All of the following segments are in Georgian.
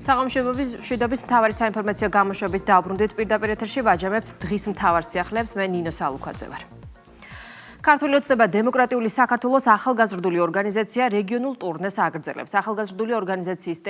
საღამოშობების მშვიდობის მთავარი საინფორმაციო გამოშვებით დაუბრუნდით პირდაპირ ეთერში ვაჯამებთ დღის მთავარ სიახლეებს მე ნინო სალუქვაძე ვარ. ქართული ოცნება დემოკრატიული საქართველოს ახალგაზრდული ორგანიზაცია რეგიონულ ტურნეს აგრძელებს. ახალგაზრდული ორგანიზაციის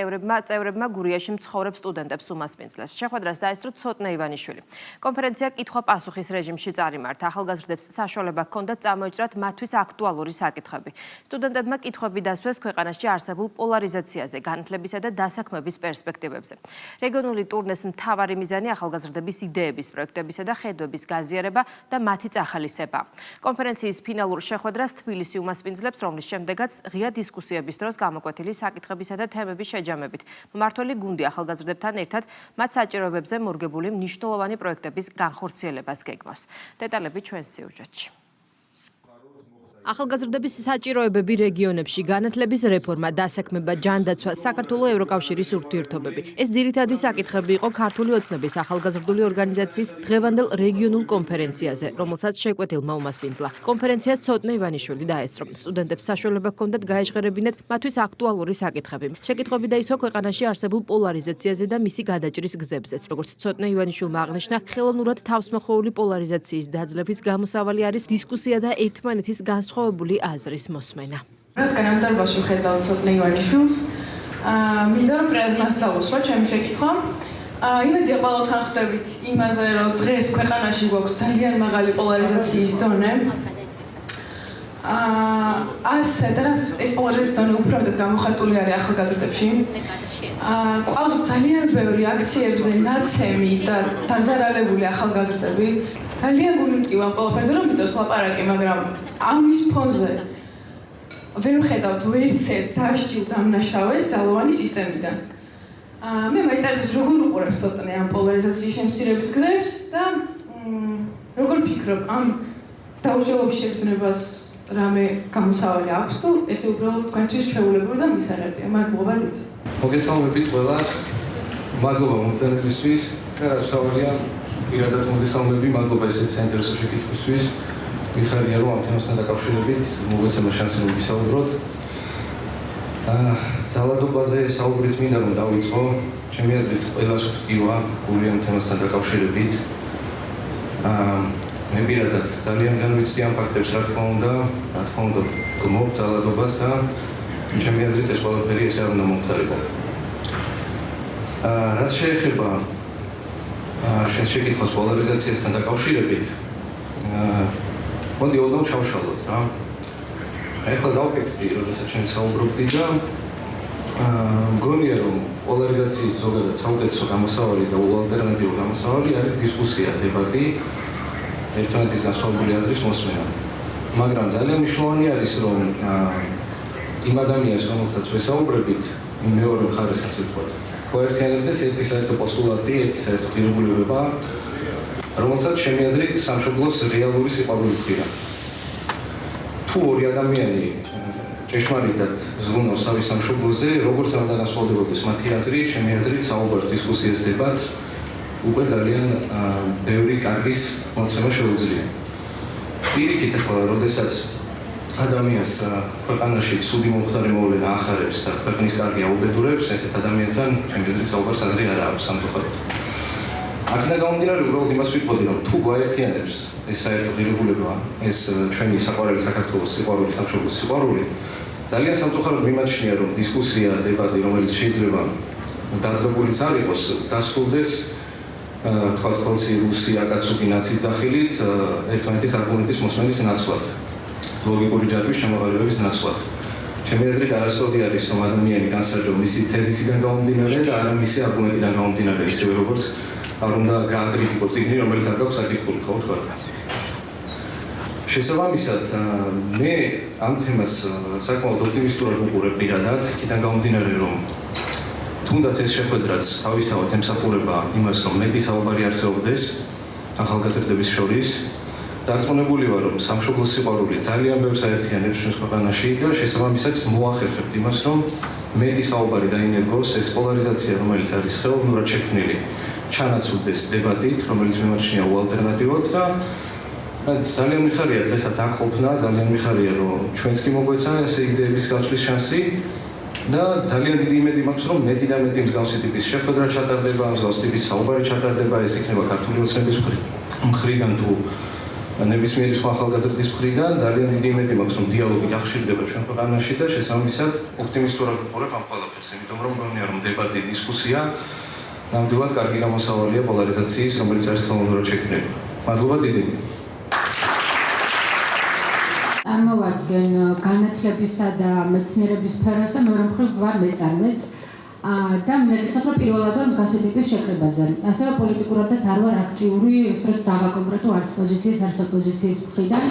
წევრებმა გურიაში მცხოვრებ სტუდენტებს უმასპინძლებს. შეხვედრას დაესწრო ცოტნე ივანიშვილი. კონფერენცია კითხვა-პასუხის რეჟიმში წარიმართა. ახალგაზრდებს საშუალება ჰქონდათ წამოეჭრათ მათთვის აქტუალური საკითხები. სტუდენტებმა კითხვები დასვეს ქვეყანაში არსებულ პოლარიზაციაზე, განათლებისა და დასაქმების პერსპექტივებზე. რეგიონული ტურნეს მთავარი მიზანი ახალგაზრდების იდეების, პროექტებისა და ხედვების გაზიარება და მათი წახალისება. კონფერენციის ფინალურ შეხვედრას თბილისი უმასპინძლებს, რომლის შემდეგაც ღია დისკუსიების დროს გამოკვეთილი საკითხებისა და თემების შეჯამებით მმართველი გუნდი ახალგაზრდებთან ერთად მათ საჭიროებებზე მორგებული მნიშვნელოვანი პროექტების განხორციელებას გეგმავს. დეტალები ჩვენს სიუჟეტში. ახალგაზრდების საჭიროებები რეგიონებში, განათლების რეფორმა, დასაქმება, ჯანდაცვა, საქართველოს ევროკავშირის ურთიერთობები. ეს ძირითადი საკითხები იყო ქართული ოცნების ახალგაზრდული ორგანიზაციის დღევანდელ რეგიონულ კონფერენციაზე, რომელსაც შეკვეთილმა უმასპინძლა. კონფერენციას ცოტნე ივანიშვილი დაესწრო. სტუდენტებს საშუალება ჰქონდათ გაეშღერებინათ მათთვის აქტუალური საკითხები. შეკითხვები დაისვა ქვეყანაში არსებულ პოლარიზაციაზე და მისი გადაჭრის გზებზეც. როგორც ცოტნე ივანიშვილმა აღნიშნა, ხელოვნურად თავსმოხვეული პოლარიზაციის დაძლევის გამოსავალი არის დისკუსია და ერთმანეთის განსხვავებული აზრის მოსმენა. რადგან ამ დარბაზში ვხედავ ცოტნე ივანიშვილს, მინდა რომ პრეზიდენტ მას დაუსვა ჩემი შეკითხვა. იმედია ყველგან ხვდებით იმაზე, რომ დღეს ქვეყანაში გვაქვს ძალიან მაღალი პოლარიზაციის დონე. ასე და ეს პოლარიზაციის დონე უბრალოდ გამოხატული არის ახალგაზრდებში. ყავს ძალიან ბევრი აქციებზე ნაცემი და დაზარალებული ახალგაზრდები. ძალიან გულმტკივა ამ ყველაფერზე რომ მიწევს ლაპარაკი, მაგრამ ამის ფონზე ვერ ვხედავთ ვერცერთ დასჯილ დამნაშავეს ძალოვანი სისტემიდან. მე მაინტერესებს როგორ უყურებს ცოტნე ამ პოლარიზაციის შემცირების გზებს და როგორ ფიქრობ ამ დაუჯერებლობის შეგრძნებას რამე გამოსავალი აქვს თუ ესე უბრალოდ თქვენთვის ჩვეულებრივი და მისაღებია. მადლობა დიდი. მოგესალმებით ყველას. მადლობა მომწონებისთვის და რასაც პირადად მოგესალმები, მადლობა ესეც საინტერესო შეკითხვისთვის. მიხარია რომ ამ თემასთან დაკავშირებით მოგეცემა შანსი რომ ვისაუბროთ. ძალადობაზე საუბრით მინდა რომ დავიწყო. ჩემი აზრით ყველას ვთქვა გული ამ თემასთან დაკავშირებით. მე პირადად ძალიან განვიცდი ამ ფაქტებს, რა თქმა უნდა, ვგმობ ძალადობას და ჩემი აზრით ეს ყველაფერი ესე არ უნდა მომხდარიყო. რაც შეეხება შენ შეკითხავს პოლარიზაციასთან დაკავშირებით, მოდი ოდნავ ჩავშალოთ რა. ახლა დავფიქრდი, როდესაც შენ საუბრობდი და მგონია რომ პოლარიზაციის ზოგადად საუკეთესო გამოსავალი და ალტერნატიული გამოსავალი არის დისკუსია, დებატი, ერთმანეთის განსხვავებული აზრის მოსმენა. მაგრამ ძალიან მნიშვნელოვანი არის რომ იმ ადამიანს, რომელსაც ვესაუბრებით, იმ მეორე მხარეს ასე ვთქვათ, გვაერთიანებდეს ერთი საერთო პოსტულატი, ერთი საერთო ღირებულება, რომელსაც ჩემი აზრით სამშობლოს რეალური სიყვარული ჰქვია. თუ ორი ადამიანი ჭეშმარიტად ზრუნავს თავის სამშობლოზე, როგორც არ უნდა განსხვავდებოდეს მათი აზრი, ჩემი აზრით საუბარს, დისკუსიას, დებატს უკვე ძალიან ბევრი კარგის მოცემა შეუძლია. პირიქით ახლა, როდესაც ადამიანს ქვეყანაში ცუდი მომხდარი მოვლენა ახარებს და ქვეყნის კარგი აუბედურებს, ესეთ ადამიანთან ჩემი აზრით საუბარს აზრი არ აქვს სამწუხაროდ. აქედან გამომდინარე უბრალოდ იმას ვიტყოდი, რომ თუ გვაერთიანებს ეს საერთო ღირებულება, ეს ჩვენი საყვარელი საქართველოს სიყვარული, სამშობლოს სიყვარული, ძალიან სამწუხაროდ მიმაჩნია, რომ დისკუსია, დებატი, რომელიც შეიძლება დაძაბულიც არ იყოს, დასრულდეს თქვა კონსტიტუცია, კაცუკი ნაცის სახელით, ერთმანეთის არგუმენტის მოსმენის ნაცვლად. ლოგიკური ჯადვის შემოღებების ნაცვლად. ჩემი აზრით არასოდი არის რომ ადამიანი განსაჯო მისი თეზისიდან გამომდინარე და არა მისი არგუმენტიდან გამომდინარე, ისევე როგორც არ უნდა გააკრიტიკო წიგნი, რომელიც არ გაქვს საკითხული, ხო თქვა. შესაბამისად, მე ამ თემას საკმაოდ ოპტიმისტურად ვუყურებ პირადად, იქიდან გამომდინარე რომ თუნდაც ეს შეხვედრაც თავისთავად ემსახურება იმას, რომ მეტი საუბარი არსებობდეს ახალგაზრდების შორის. დარწმუნებული ვარ, რომ სამშობლოს სიყვარული ძალიან ბევრს აერთიანებს ჩვენს ქვეყანაში და შესაბამისად მოახერხებთ იმას, რომ მეტი საუბარი დაინერგოს ეს პოლარიზაცია, რომელიც არის ხელოვნურად შექმნილი, ჩანაცვლდეს დებატით, რომელიც მიმაჩნია უალტერნატივოდ და ძალიან მიხარია დღესაც აქ ყოფნა, ძალიან მიხარია, რომ ჩვენც კი მოგვეცა ეს იდეების გაცვლის შანსი. და ძალიან დიდი იმედი მაქვს, რომ მეტი და მეტი მსგავსი ტიპის შეხვედრა ჩატარდება, მსგავსი ტიპის საუბარი ჩატარდება, ეს იქნება ქართული ოცნების მხრიდან თუ ნებისმიერი სხვა ახალგაზრდის მხრიდან. ძალიან დიდი იმედი მაქვს, რომ დიალოგი გახშირდება ჩვენ ქვეყანაში და შესაბამისად ოპტიმისტურად ვიყურებ ამ ყველაფერს, იმიტომ რომ მგონია, რომ დებატი, დისკუსია ნამდვილად კარგი გამოსავალია პოლარიზაციის, რომელიც არის ხელოვნურად შექმნილი. მადლობა დიდი. წარმოვადგენ განათლებისა და მეცნიერების სფეროს და მეორე მხრივ ვარ მეწარმეც და მეკითხეთ რომ პირველად ვარ მსგავსი ტიპის შეკრებაზე. ასევე პოლიტიკურადაც არ ვარ აქტიური, ისეთ დავაკონკრეტო არც პოზიციის, არც ოპოზიციის მხრიდან.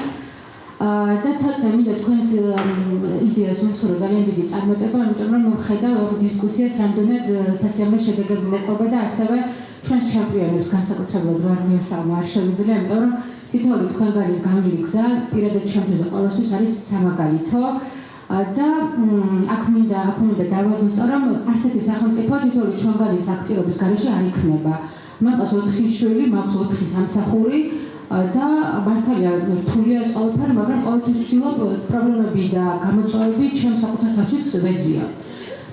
და ცოტა მინდა თქვენს იდეას ვუსურო ძალიან დიდი წარმატება, იმიტომ რომ ვხედავ დისკუსიას რამდენად სასიამოვნო შედეგები მოყვება და ასევე ჩვენს ჩემპიონებს განსაკუთრებულად რა მიესალმა არ შემიძლია, იმიტომ რომ თითოეული თქვენგანის გამილი გზა პირადად ჩემთვის ყოველთვის არის სამაგალითო და აქ მინდა დავაზუსტო, რომ არც ერთი სახელმწიფო თითოეული ჩვენგანის აქტიურობის გარეშე არ იქნება. მაქვს 4 შვილი, მაქვს 4 სამსახური და მართალია რთულია ეს ყველაფერი, მაგრამ ყოველთვის ვცდილობ პრობლემები და გამოწვევები ჩემ საკუთარ თავშიც ვეძია.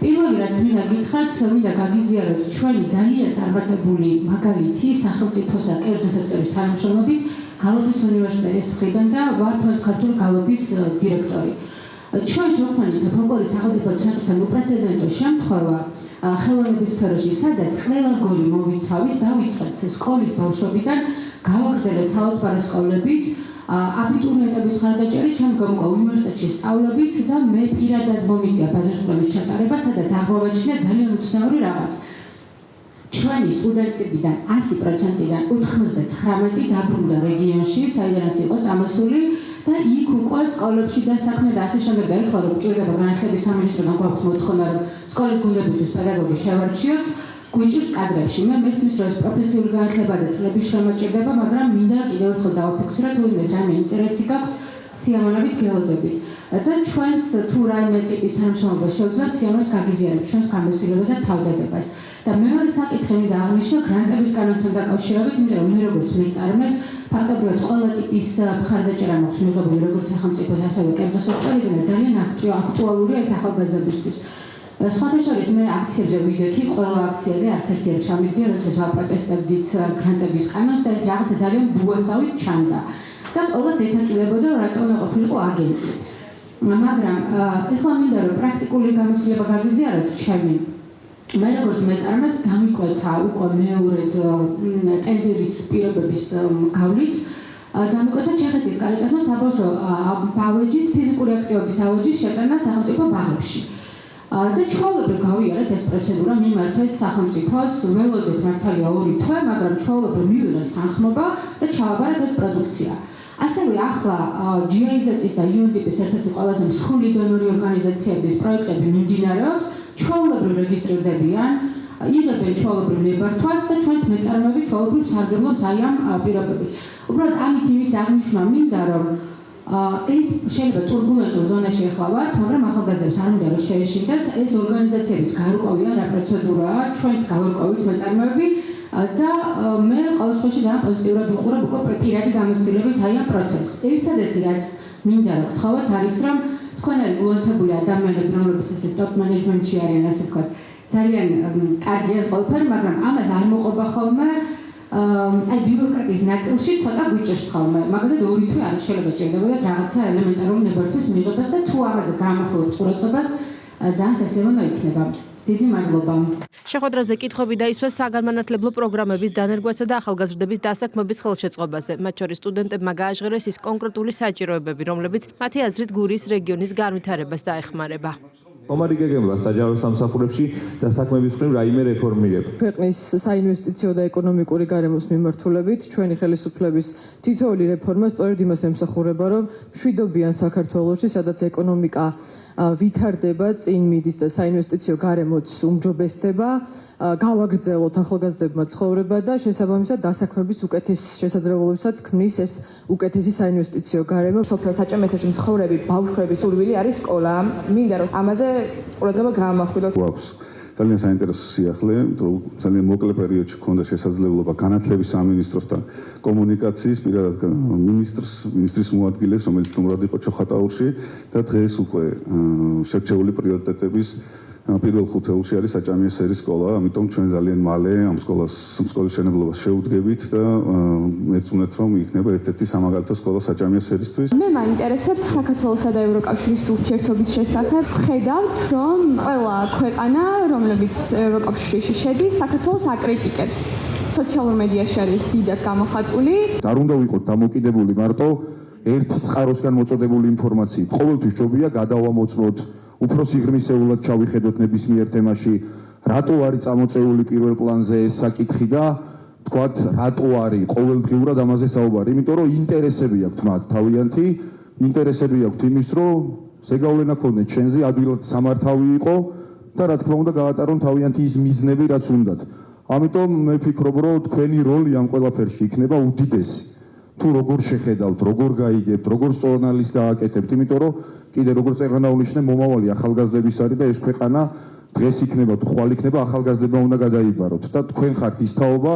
პირველი რაც მინდა გითხრათ, მინდა გაგიზიაროთ ჩვენი ძალიან წარმატებული მაგალითი სახელმწიფოსა კერძო სექტორის თანამშრომლობის გალობის უნივერსიტეტის მხრიდან და ვარ ქართული გალობის დირექტორი. ჩვენ შევქმნით ფოლკლორის სახელმწიფო ცენტრთან უპრეცედენტო შემთხვევა ხელოვნების სფეროში, სადაც ყველა გოლი მოვიცავით, დავიწყეთ სკოლის ბავშვებიდან, გავაგრძელეთ საავადმყოფო სკოლებით, აბიტურიენტების მხარდაჭერით, შემდგომ უკვე უნივერსიტეტში სწავლებით და მე პირადად მომიწია ბაზისურების ჩატარება, სადაც აღმოვაჩინე ძალიან უცნაური რაღაც. ჩვენი სტუდენტებიდან 100%-დან 99 დაბრუნდა რეგიონში, საიდანაც იყო წამოსული და იქ უკვე სკოლებში დასაქმდა და ასე შემდეგ. და ეხლა რომ ჭირდება განათლების სამინისტროდან გვაქვს მოთხოვნა, რომ სკოლის გუნდებისთვის პედაგოგი შევარჩიოთ, გვიჭირს კადრებში. მე მესმის რომ ეს პროფესიული განათლება და წლების შრომა ჭირდება, მაგრამ მინდა კიდევ ერთხელ დავაფიქსიროთ, თუ იმის რაიმე ინტერესი გაქვთ, სიამოვნებით გელოდებით. და ჩვენს თუ რაიმე ტიპის თანამშრომლობა შევძლოთ, სიამოვნებით გაგიზიარებთ ჩვენს გამოცდილებას და თავდადებას. და მეორე საკითხი მინდა აღნიშნო გრანტების კანონთან დაკავშირებით, იმიტომ რომ მე როგორც მეწარმეს, ფაქტობრივად ყველა ტიპის მხარდაჭერა მაქვს მიღებული როგორც სახელმწიფოს, ასევე კერძო სექტორიდან და ძალიან აქტუალურია ეს ახალგაზრდებისთვის. სხვათა შორის მე აქციებზე ვიდექი, ყველა აქციაზე არც ერთი არ ჩამიგდია, როცა ვაპროტესტებდით გრანტების კანონს და ეს რაღაცა ძალიან ბუასავით ჩანდა. და ყველას ეთაკილებოდა, რატომ უნდა ყოფილიყო აგენტი. მაგრამ ეხლა მინდა რომ პრაქტიკული გამოცდილება გაგიზიაროთ ჩემი. მე როგორც მეწარმეს დამიკვეთა უკვე მეორედ ტენდერის პირობების გავლით. დამიკვეთა ჩეხეთის კარიტასმა საბავშვო ბავეჯის ფიზიკური აქტივობის ავეჯის შეტანა სახელმწიფო ბაღებში. და ჩვეულებრივ გავიარეთ ეს პროცედურა, მიმართეს სახელმწიფოს, ველოდეთ მართალია 2 თვე, მაგრამ ჩვეულებრივ მივიღეთ თანხმობა და ჩავაბარეთ ეს პროდუქცია. ასევე ახლა GIZ-ის და UNDP-ის ერთ-ერთი ყველაზე მსხვილი დონორი ორგანიზაციების პროექტები მიმდინარეობს, ჩვეულებრივ რეგისტრირდებიან, იღებენ ჩვეულებრივ ნებართვას და ჩვენც მეწარმეები ჩვეულებრივ სარგებლობთ აი ამ პირობებით. უბრალოდ ამით იმის აღნიშვნა მინდა, რომ ეს შეიძლება турბულენტურ ზონაში ახლა ვართ, მაგრამ ახალგაზრდებს არ უნდა რომ შეეშინდეთ, ეს ორგანიზაციებიც გარკვევია რა პროცედურაა, ჩვენც გავარკვევით მეწარმეები და მე ყოველ შემთხვევაში ძალიან პოზიტიურად ვიყურებ უკვე პირადი გამოცდილებით აი ამ პროცესს. ერთადერთი რაც მინდა რომ გთხოვოთ არის რომ თქვენ არის ულანთებული ადამიანები, რომლებიც ესე ტოპ მენეჯმენტში არიან, ასე ვთქვათ, ძალიან კარგია ეს ყველაფერი, მაგრამ ამას არ მოყვება ხოლმე აი ბიუროკრატიის ნაწილში ცოტა გვიჭერს ხოლმე. მაგალითად 2 თვე არ შეიძლება ჭირდებოდეს რაღაცა ელემენტარული ნებართვის მიღებას და თუ ამაზე გამახვილებთ ყურადღებას, ძალიან სასიამოვნო იქნება. დიდი მადლობა. შეხვედრაზე კითხვები დაისვეს საგანმანათლებლო პროგრამების დანერგვასა და ახალგაზრდების დასაქმების ხელშეწყობაზე. მათ შორის სტუდენტებმა გააჟღერეს ის კონკრეტული საჭიროებები, რომლებიც მათი აზრით გურიის რეგიონის განვითარებას დაეხმარება. ომარი გეგმება საჯარო სამსახურებში დასაქმების მხრივ რაიმე რეფორმირება. ქვეყნის საინვესტიციო და ეკონომიკური გარემოს მიმართულებით ჩვენი ხელისუფლების თითოეული რეფორმა სწორედ იმას ემსახურება, რომ მშვიდობიან საქართველოში, სადაც ეკონომიკა ვითარდება, წინ მიდის და საინვესტიციო გარემოც უმჯობესდება, გავაგრძელოთ ახალგაზრდებმა ცხოვრება და შესაბამისად დასაქმების უკეთეს შესაძლებლობებსაც ქმნის ეს უკეთესი საინვესტიციო გარემო. სოფელ საჭმელში მცხოვრები ბავშვები სურვილი არის სკოლა. მინდა რომ ამაზე ყურადღება გაამახვილოთ. ძალიან საინტერესო სიახლე, რომ ძალიან მოკლე პერიოდში ქონდა შესაძლებლობა განათლების სამინისტროსთან კომუნიკაციის, პირადად მინისტრის მოადგილეს, რომელიც თუმრად იყო ჩოხატაურში და დღეს უკვე შერჩეული პრიორიტეტების პირველ ხუთეულში არის საჭამია სერის სკოლა, ამიტომ ჩვენ ძალიან მალე ამ სკოლის შენებლობას შევუდგებით და მეცუნეთ რომ იქნება ერთ-ერთი სამაგალითო სკოლა საჭამია სერისთვის. მე მაინტერესებს საქართველოსა და ევროკავშირის ურთიერთობის შესახებ. ხედავთ, რომ ყველა ქვეყანა, რომლებიც ევროკავშირში შედის, საქართველოს აკრიტიკებს. სოციალურ მედიაში არის დიდად გამოხატული. არ უნდა ვიყოთ დამოკიდებული მარტო ერთ წყაროსგან მოწოდებული ინფორმაციით. ყოველთვის ჯობია გადავამოწმოთ, უფრო სიღრმისეულად ჩავიხედოთ ნებისმიერ თემაში, რატო არის წამოწეული პირველ პლანზე ეს საკითხი და თქვათ, რატო არის ყოველდღიურად ამაზე საუბარი. იმიტომ რომ ინტერესები აქვთ მათ თავიანთი, ინტერესები აქვთ იმის, რომ ზეგავლენა ქონდეთ ჩვენზე, ადვილად სამართავი იყო და რა თქმა უნდა გაატარონ თავიანთი ის მიზნები, რაც უნდათ. ამიტომ მე ვფიქრობ, რომ თქვენი როლი ამ ყველაფერში იქნება უდიდესი. თუ როგორ შეხედავთ, როგორ გაიგებთ, როგორ სწორნალის გააკეთებთ, იმიტომ რომ კიდე როგორც წეგანა უნიშნე მომავალი ახალგაზრდების არის და ეს ქვეყანა დღეს იქნება თუ ხვალ იქნება ახალგაზრდებმა უნდა გადაიბაროთ და თქვენ ხართ ის თაობა,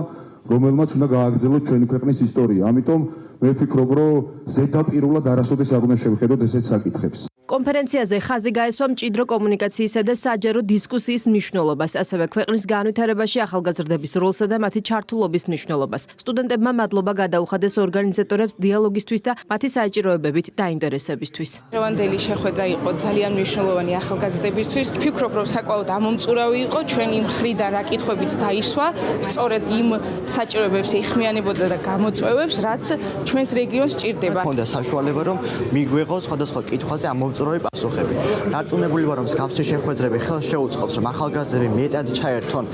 რომელმაც უნდა გააგრძელოთ ჩვენი ქვეყნის ისტორია. ამიტომ მე ვფიქრობ, რომ ზედაპირულად არასოდეს არ უნდა შევხედოთ ესეთ საკითხებს. კონფერენციაზე ხაზი გაესვა მჭიდრო კომუნიკაციისა და საჯარო დისკუსიის მნიშვნელობას, ასევე ქვეყნის განვითარებაში ახალგაზრდების როლსა და მათი ჩართულობის მნიშვნელობას. სტუდენტებმა მადლობა გადაუხადეს ორგანიზატორებს დიალოგისთვის და მათი საჭიროებებით დაინტერესებისთვის. დღევანდელი შეხვედრა იყო ძალიან მნიშვნელოვანი ახალგაზრდებისთვის. ვფიქრობ, რომ საკმაოდ ამომწურავი იყო ჩვენი მხრიდან რა კითხვებიც დაისვა, სწორედ იმ საჭიროებებს იხმიანებოდა და გამოწვევებს, რაც ჩვენს რეგიონს ჭირდება. ხონდა საშუალება რომ მიგვეღო სხვადასხვა კითხვაზე ამომწურავი პასუხები. დარწმუნებული ვარ, რომ მსგავსი შეხვედრები ხელს შეუწყობს, რომ ახალგაზრდები მეტად ჩაერთონ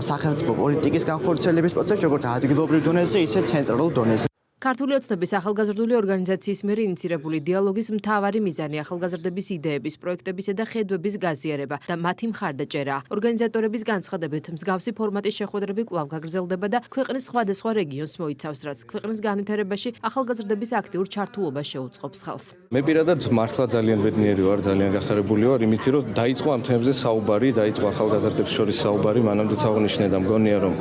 სახელმწიფო პოლიტიკის განხორციელების პროცესში, როგორც ადგილობრივ დონეზე, ისე ცენტრალურ დონეზე. ქართული ოცნების ახალგაზრდული ორგანიზაციის მიერ ინიცირებული დიალოგის მთავარი მიზანი ახალგაზრდების იდეების, პროექტებისა და ხედვების გაზიარება და მათი მხარდაჭერაა. ორგანიზატორების განცხადებით, მსგავსი ფორმატის შეხვედრები კვლავ გაგრძელდება და ქვეყნის სხვადასხვა რეგიონს მოიცავს, რაც ქვეყნის განვითარებაში ახალგაზრდების აქტიურ ჩართულობას შეუწყობს ხელს. მე პირადად მართლა ძალიან ბედნიერი ვარ, ძალიან გახარებული ვარ, იმით რომ დაიწყო ამ თემებზე საუბარი, დაიწყო ახალგაზრდებს შორის საუბარი, მანამდეც აღნიშნე და მგონია რომ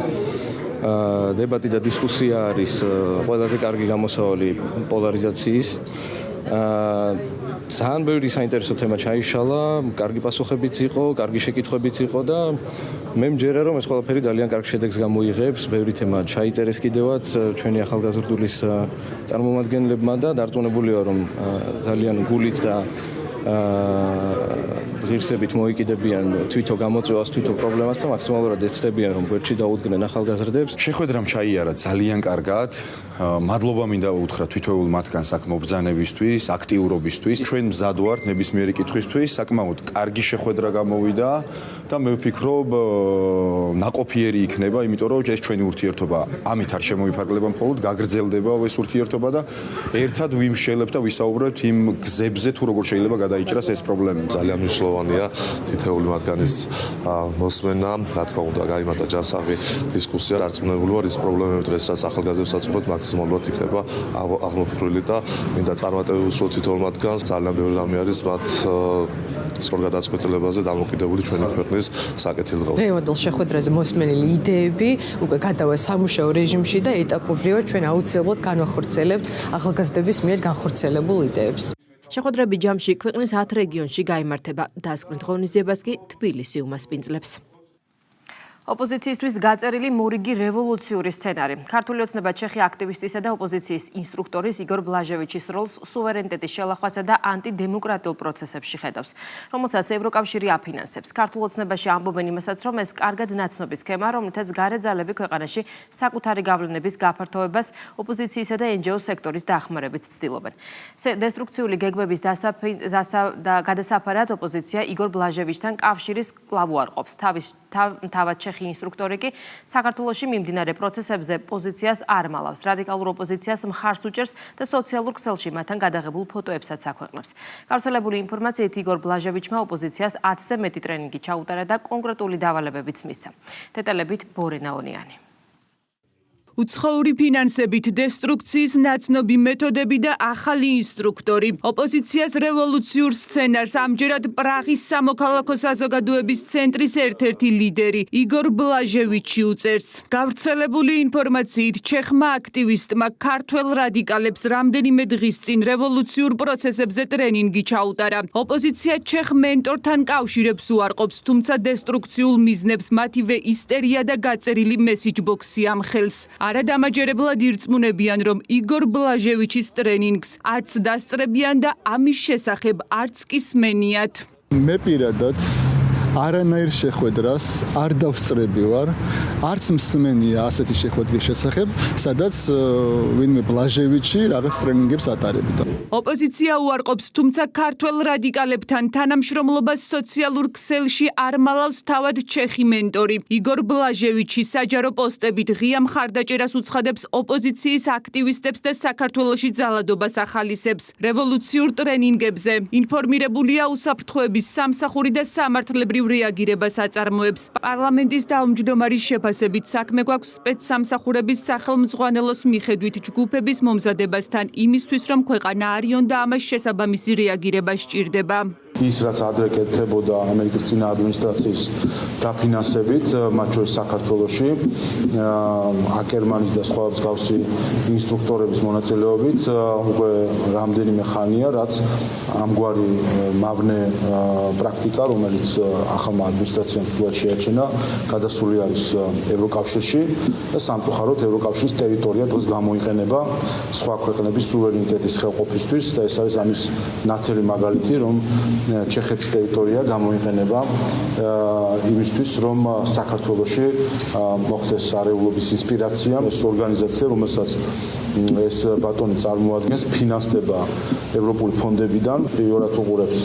დებატი და დისკუსია არის ყველაზე კარგი გამოსავალი პოლარიზაციის. ძალიან ბევრი საინტერესო თემა ჩაიშალა, კარგი პასუხებიც იყო, კარგი შეკითხვებიც იყო და მე მჯერა რომ ეს ყველაფერი ძალიან კარგ შედეგს გამოიღებს. ბევრი თემა ჩაიწერეს კიდევაც ჩვენი ახალგაზრდულის წარმომადგენლებმა და დარწმუნებული ვარ რომ ძალიან გულით და ღირსებით მოიკიდებიან თვითო გამოწვევას, თვითო პრობლემას და მაქსიმალურად ეცდებიან რომ გვერდში დაუდგნენ ახალგაზრდებს. შეხვედრამ ჩაიარა ძალიან კარგად. მადლობა მინდა უთხრა თითოეულ მათგანს აქ მობრძანებისთვის, აქტიურობისთვის. ჩვენ მზად ვართ ნებისმიერი კითხვისთვის, საკმაოდ კარგი შეხვედრა გამოვიდა და მე ვფიქრობ ნაყოფიერი იქნება, იმიტომ რომ ეს ჩვენი ურთიერთობა ამით არ შემოიფარგლება მხოლოდ, გაგრძელდება ეს ურთიერთობა და ერთად ვიმშელებთ და ვისაუბრებთ იმ გზებზე თუ როგორ შეიძლება გადაიჭრას ეს პრობლემა. ძალიან მნიშვნელოვანია თითოეული მათგანის მოსმენა, რა თქმა უნდა, გაიმართა ჯანსაღი დისკუსია. დარწმუნებული ვარ, ის პრობლემები დღეს რაც ახალგაზრდებსაც უხოთ მაქსიმალურად იქნება აღმოფხვრილი და მინდა წარმატებული უსვათ თითოეულ მათგანს. ძალიან ბევრი რამე არის მათ სწორ გადაწყვეტილებაზე დამოკიდებული ჩვენი ქვეყნის საკეთილდღეობით. დღევანდელ შეხვედრაზე მოსმენილი იდეები უკვე გადავა სამუშაო რეჟიმში და ეტაპობრივად ჩვენ აუცილებლად განვახორციელებთ ახალგაზრდების მიერ განხორციელებულ იდეებს. შეხვედრები ჯამში ქვეყნის 10 რეგიონში გაიმართება. დასკვნით ღონისძიებას კი თბილისი უმასპინძლებს. ოპოზიციისთვის გაწერილი მორიგი რევოლუციური სცენარი. ქართული ოცნება ჩეხი აქტივისტისა და ოპოზიციის ინსტრუქტორის იგორ ბლაჟევიჩის როლს სუვერენიტეტის შელახვასა და ანტიდემოკრატიულ პროცესებში ხედავს, რომელსაც ევროკავშირი აფინანსებს. ქართულ ოცნებაში ამბობენ იმასაც, რომ ეს კარგად ნაცნობი სქემა, რომლითაც გარე ძალები ქვეყანაში საკუთარი გავლენების გაფართოებას ოპოზიციისა და NGO სექტორის დახმარებით ცდილობენ. დესტრუქციული გეგმების გადასაფარად ოპოზიცია იგორ ბლაჟევიჩთან კავშირის კვლავ უარყოფს. თავად ჩეხი ინსტრუქტორი კი საქართველოში მიმდინარე პროცესებზე პოზიციას არ მალავს. რადიკალურ ოპოზიციას მხარს უჭერს და სოციალურ ქსელში მათთან გადაღებულ ფოტოებსაც აქვეყნებს. გავრცელებული ინფორმაციით იგორ ბლაჟევიჩმა ოპოზიციას 10-ზე მეტი ტრენინგი ჩაუტარა და კონკრეტული დავალებებიც მისცა. დეტალებით ბორენა ონიანი. უცხოური ფინანსებით, დესტრუქციის ნაცნობი მეთოდები და ახალი ინსტრუქტორი. ოპოზიციას რევოლუციურ სცენარს ამჯერად პრაღის სამოქალაქო საზოგადოების ცენტრის ერთ-ერთი ლიდერი იგორ ბლაჟევიჩი უწერს. გავრცელებული ინფორმაციით, ჩეხმა აქტივისტმა ქართველ რადიკალებს რამდენიმე დღის წინ რევოლუციურ პროცესებზე ტრენინგი ჩაუტარა. ოპოზიცია ჩეხ მენტორთან კავშირებს უარყოფს, თუმცა დესტრუქციულ მიზნებს მათივე ისტერია და გაწერილი მესიჯბოქსი ამხელს. არადამაჯერებლად ირწმუნებიან, რომ იგორ ბლაჟევიჩის ტრენინგს არც დასწრებიან და ამის შესახებ არც კი სმენიათ. მე პირადად არანაირ შეხვედრას არ დავსწრები ვარ, არც მსმენია ასეთი შეხვედრის შესახებ, სადაც ვინმე ბლაჟევიჩი რაღაც ტრენინგებს ატარებდა. ოპოზიცია უარყოფს, თუმცა ქართველ რადიკალებთან თანამშრომლობას სოციალურ ქსელში არ მალავს თავად ჩეხი მენტორი. იგორ ბლაჟევიჩი საჯარო პოსტებით ღია მხარდაჭერას უცხადებს ოპოზიციის აქტივისტებს და საქართველოში ძალადობას ახალისებს. რევოლუციურ ტრენინგებზე ინფორმირებულია უსაფრთხოების სამსახური და სამართლებრივ რეაგირებას აწარმოებს. პარლამენტის დაუმჯდომარის შეფასებით საქმე გვაქვს სპეცსამსახურების სახელმძღვანელოს მიხედვით ჯგუფების მომზადებასთან იმისთვის, რომ ქვეყანა არიონ და ამას შესაბამისი რეაგირება სჭირდება. ის რაც ადრე კეთდებოდა ამერიკის წინა ადმინისტრაციის დაფინანსებით, მათ შორის საქართველოში, აკერმანის და სხვა მსგავსი ინსტრუქტორების მონაწილეობით, უკვე რამდენიმე ხანია, რაც ამგვარი მავნე პრაქტიკა, რომელიც ახალმა ადმინისტრაციამ სულად შეაჩერა, გადასული არის ევროკავშირში და სამწუხაროდ ევროკავშირის ტერიტორია დღეს გამოიყენება სხვა ქვეყნების სუვერენიტეტის ხელყოფისთვის და ეს არის ამის ნათელი მაგალითი, რომ ჩეხეთის ტერიტორია გამოიყენება იმისთვის, რომ საქართველოში მოხდეს არეულობის ინსპირაცია. ეს ორგანიზაცია, რომელსაც ეს ბატონი წარმოადგენს, ფინანსდება ევროპული ფონდებიდან, პირველად უყურებს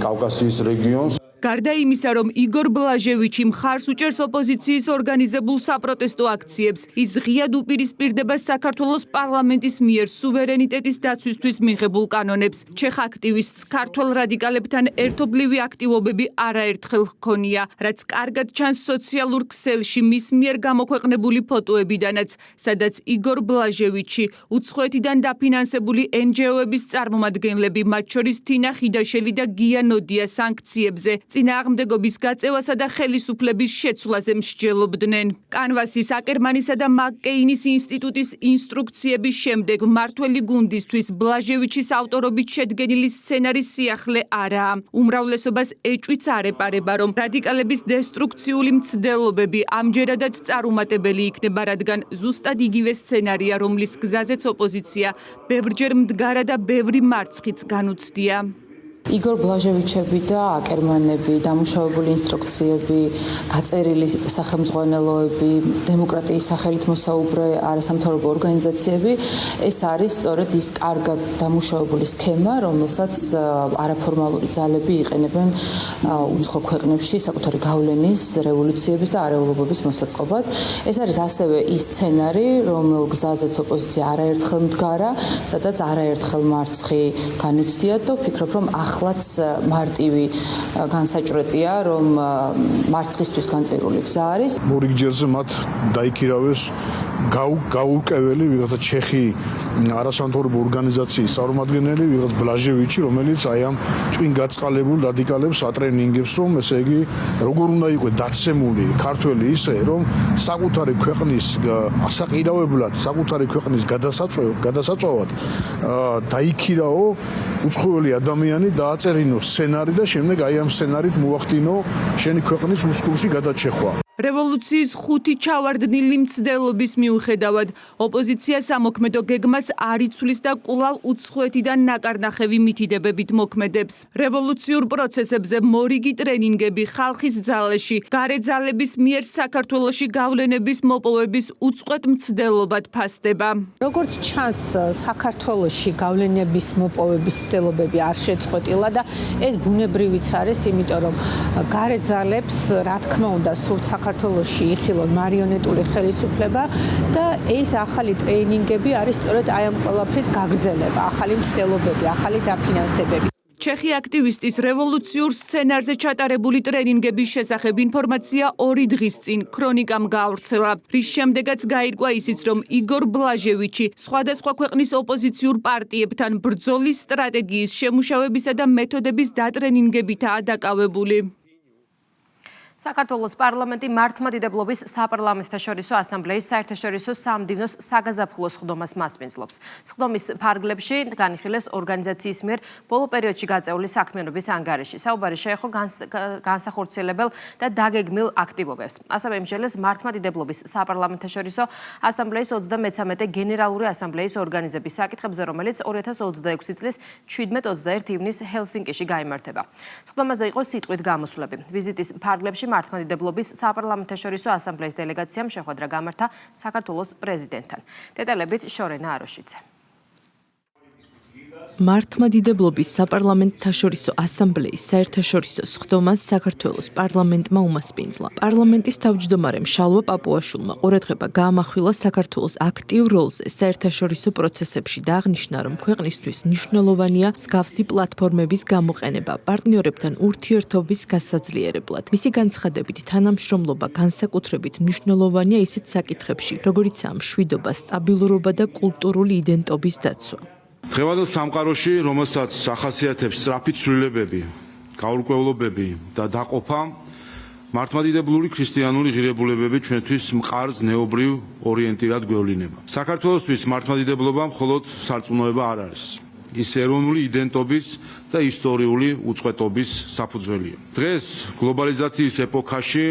კავკასიის რეგიონს. გარდა იმისა, რომ იგორ ბლაჟევიჩი მხარს უჭერს ოპოზიციის ორგანიზებულ საპროტესტო აქციებს, ის ღიად უპირისპირდება საქართველოს პარლამენტის მიერ სუვერენიტეტის დაცვისთვის მიღებულ კანონებს. ჩეხ აქტივისტს ქართველ რადიკალებთან ერთობლივი აქტივობები არაერთხელ ჰქონია, რაც კარგად ჩანს სოციალურ ქსელში მის მიერ გამოქვეყნებული ფოტოებიდანაც, სადაც იგორ ბლაჟევიჩი უცხოეთიდან დაფინანსებული NGO-ების წარმომადგენლები, მათ შორის თინა ხიდაშელი და გია ნოდია სანქციებზე წინააღმდეგობის გაწევასა და ხელისუფლების შეცვლაზე მსჯელობდნენ. კანვასის, აკერმანისა და მაკკეინის ინსტიტუტის ინსტრუქციების შემდეგ მმართველი გუნდისთვის ბლაჟევიჩის ავტორობით შედგენილი სცენარის სიახლე არაა. უმრავლესობას ეჭვიც არ ეპარება, რომ რადიკალების დესტრუქციული მცდელობები ამჯერადაც წარუმატებელი იქნება, რადგან ზუსტად იგივე სცენარია, რომლის გზაზეც ოპოზიცია ბევრჯერ მდგარა და ბევრი მარცხიც განუცდია. იგორ ბლაჟევიჩები და აკერმანები, დამუშავებული ინსტრუქციები, გაწერილი სახელმძღვანელოები, დემოკრატიის სახელით მოსაუბრე არასამთავრობო ორგანიზაციები, ეს არის სწორედ ის კარგად დამუშავებული სქემა, რომელსაც არაფორმალური ძალები იყენებენ უცხო ქვეყნებში საკუთარი გავლენის, რევოლუციების და არეულობების მოსაწყობად. ეს არის ასევე ის სცენარი, რომელ გზაზეც ოპოზიცია არაერთხელ მდგარა, სადაც არაერთხელ მარცხი განუცდია და ვფიქრობ, რომ ახლაც მარტივი განსაჭრეტია, რომ მარცხისთვის განწერული გზა არის. მორიგჯერზე მათ დაიქირავეს გაურკვეველი ვიღაცა ჩეხი არასამთავრობო ორგანიზაციის წარმომადგენელი, ვიღაც ბლაჟევიჩი, რომელიც აი ამ ტვინ გაწყალებულ რადიკალებს ატრენინგებს, რომ ესე იგი როგორ უნდა იყოს დაცემული ქართველი ისე, რომ საკუთარი ქვეყნის ასაყირავებლად, საკუთარი ქვეყნის გადასაწვევად დაიქირავო უცხოელი ადამიანი, დააწერინო სცენარი და შემდეგ აი ამ სცენარით მოახდინო შენი ქვეყნის უსკურში გადაჩეხვა. რევოლუციის ხუთი ჩავარდნილი მცდელობის მიუხედავად, ოპოზიცია სამოქმედო გეგმას არ იცვლის და კვლავ უცხოეთიდან ნაკარნახევი მითიდებებით მოქმედებს. რევოლუციურ პროცესებზე მორიგი ტრენინგები ხალხის ძალაში, გარე ძალების მიერ საქართველოში გავლენების მოპოვების უწყვეტ მცდელობად ფასდება. როგორც ჩანს, საქართველოში გავლენების მოპოვების მცდელობები არ შეწყვეტილა და ეს ბუნებრივიც არის, იმიტომ რომ გარე ძალებს, რა თქმა უნდა, სურთ საქართველოში იხილონ მარიონეტული ხელისუფლება და ეს ახალი ტრეინინგები არის სწორედ აი ამ ყველაფრის გაგრძელება, ახალი მცდელობები, ახალი დაფინანსებები. ჩეხი აქტივისტის რევოლუციურ სცენარზე ჩატარებული ტრენინგების შესახებ ინფორმაცია 2 დღის წინ ქრონიკამ გაავრცელა. რის შემდეგაც გაირკვა ისიც, რომ იგორ ბლაჟევიჩი სხვადასხვა ქვეყნის ოპოზიციურ პარტიებთან ბრძოლის სტრატეგიის შემუშავებისა და მეთოდების დატრენინგებითაა დაკავებული. საქართველოს პარლამენტი მართლმადიდებლობის საპარლამენტთაშორისო ასამბლეის საერთაშორისო სამდივნოს საგაზაფხულო სხდომას მასპინძლობს. სხდომის ფარგლებში განიხილეს ორგანიზაციის მიერ ბოლო პერიოდში გაწეული საქმიანობის ანგარიში. საუბარი შეეხო განსახორციელებელ და დაგეგმილ აქტივობებს. ასევე იმსჯელეს მართლმადიდებლობის საპარლამენტთაშორისო ასამბლეის 33 გენერალური ასამბლეის ორგანიზების საკითხებზე, რომელიც 2026 წლის 17-21 ივნის ჰელსინკიში გაიმართება. სხდომაზე იყო სიტყვით გამოსვლები. ვიზიტის ფარგლებში მართლმადიდებლობის საპარლამენტთაშორისო ასამბლეის დელეგაციამ შეხვედრა გამართა საქართველოს პრეზიდენტთან. დეტალებით შორენა აროშიძე. მართლმადიდებლობის საპარლამენტთაშორისო ასამბლეის საერთაშორისო სხდომას საქართველოს პარლამენტმა უმასპინძლა. პარლამენტის თავმჯდომარემ შალვა პაპუაშვილმა ყურადღება გაამახვილა საქართველოს აქტიურ როლზე საერთაშორისო პროცესებში და აღნიშნა, რომ ქვეყნისთვის მნიშვნელოვანია მსგავსი პლატფორმების გამოყენება პარტნიორებთან ურთიერთობის გასაძლიერებლად. მისი განცხადებით, თანამშრომლობა განსაკუთრებით მნიშვნელოვანია ისეთ საკითხებში, როგორიცაა მშვიდობა, სტაბილურობა და კულტურული იდენტობის დაცვა. დღევანდელ სამყაროში, რომელსაც ახასიათებს სწრაფი ცვლილებები, გაურკვევლობები და დაყოფა, მართლმადიდებლური ქრისტიანული ღირებულებები ჩვენთვის მყარ ზნეობრივ ორიენტირად გვევლინება. საქართველოსთვის მართლმადიდებლობა მხოლოდ სარწმუნოება არ არის. ის ეროვნული იდენტობის და ისტორიული უწყვეტობის საფუძველია. დღეს გლობალიზაციის ეპოქაში